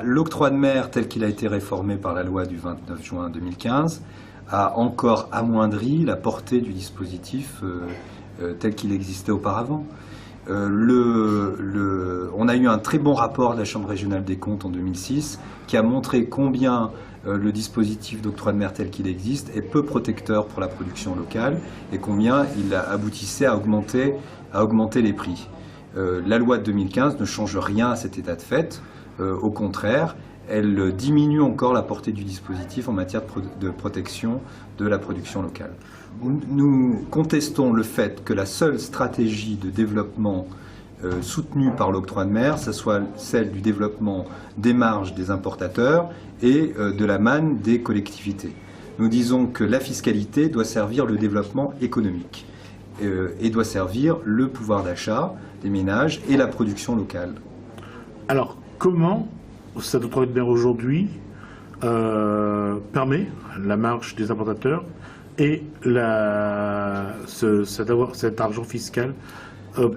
L'octroi de mer tel qu'il a été réformé par la loi du 29 juin 2015 a encore amoindri la portée du dispositif tel qu'il existait auparavant. On a eu un très bon rapport de la Chambre régionale des comptes en 2006 qui a montré combien le dispositif d'octroi de mer tel qu'il existe est peu protecteur pour la production locale et combien il aboutissait à augmenter les prix. La loi de 2015 ne change rien à cet état de fait. Au contraire, elle diminue encore la portée du dispositif en matière de protection de la production locale. Nous contestons le fait que la seule stratégie de développement soutenue par l'octroi de mer, ce soit celle du développement des marges des importateurs et de la manne des collectivités. Nous disons que la fiscalité doit servir le développement économique et doit servir le pouvoir d'achat des ménages et la production locale. Alors, comment cet octroi de mer aujourd'hui permet la marge des importateurs et cet argent fiscal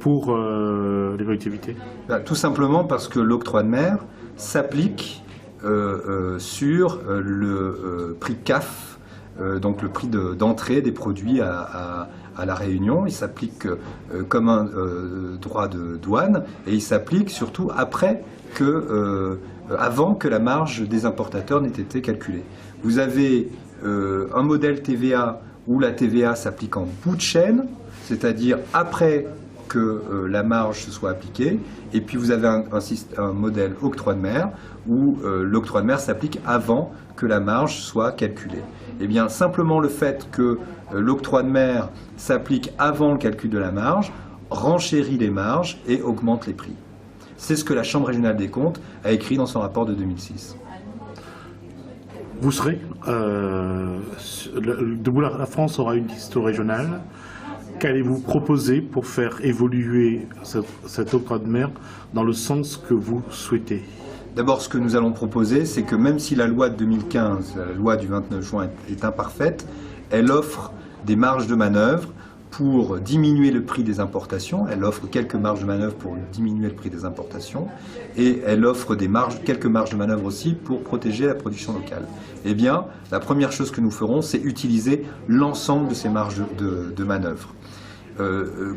pour les collectivités? Tout simplement parce que l'octroi de mer s'applique sur le prix CAF, donc le prix d'entrée des produits à La Réunion. Il s'applique comme un droit de douane et il s'applique surtout avant que la marge des importateurs n'ait été calculée. Vous avez un modèle TVA où la TVA s'applique en bout de chaîne, c'est-à-dire après que la marge se soit appliquée, et puis vous avez un modèle octroi de mer où l'octroi de mer s'applique avant que la marge soit calculée. Eh bien, simplement le fait que l'octroi de mer s'applique avant le calcul de la marge renchérit les marges et augmente les prix. C'est ce que la Chambre régionale des comptes a écrit dans son rapport de 2006. Vous serez, la France aura une liste régionale. Qu'allez-vous proposer pour faire évoluer cet octroi de mer dans le sens que vous souhaitez? D'abord, ce que nous allons proposer, c'est que même si la loi de 2015, la loi du 29 juin est imparfaite, elle offre des marges de manœuvre pour diminuer le prix des importations. Elle offre quelques marges de manœuvre pour diminuer le prix des importations et elle offre quelques marges de manœuvre aussi pour protéger la production locale. Eh bien, la première chose que nous ferons, c'est utiliser l'ensemble de ces marges de manœuvre.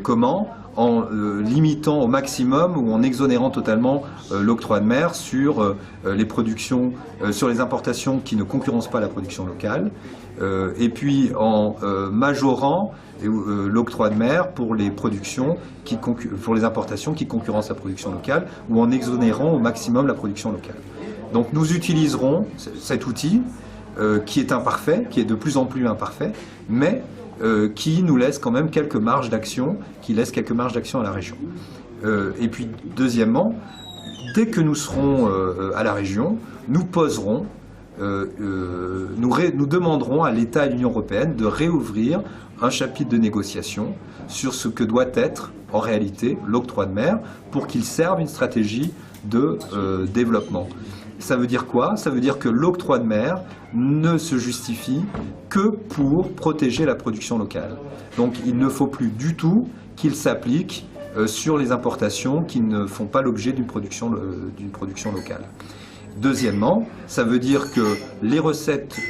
Comment? En limitant au maximum ou en exonérant totalement l'octroi de mer sur les productions, sur les importations qui ne concurrencent pas la production locale, et puis en majorant l'octroi de mer pour les productions pour les importations qui concurrencent la production locale ou en exonérant au maximum la production locale. Donc nous utiliserons cet outil qui est imparfait, qui est de plus en plus imparfait, mais qui nous laisse quand même quelques marges d'action, à la région. Et puis deuxièmement, dès que nous serons à la région, nous poserons, nous demanderons à l'État et à l'Union européenne de réouvrir un chapitre de négociation sur ce que doit être en réalité l'octroi de mer pour qu'il serve une stratégie de développement. Ça veut dire quoi? Ça veut dire que l'octroi de mer ne se justifie que pour protéger la production locale. Donc il ne faut plus du tout qu'il s'applique sur les importations qui ne font pas l'objet d'une production locale. Deuxièmement, ça veut dire que les recettes,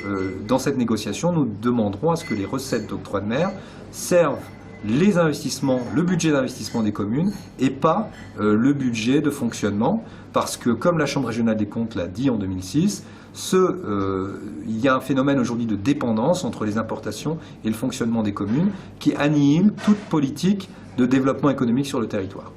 dans cette négociation, nous demanderons à ce que les recettes d'octroi de mer servent les investissements, le budget d'investissement des communes et pas le budget de fonctionnement, parce que comme la Chambre régionale des comptes l'a dit en 2006, il y a un phénomène aujourd'hui de dépendance entre les importations et le fonctionnement des communes qui annihile toute politique de développement économique sur le territoire.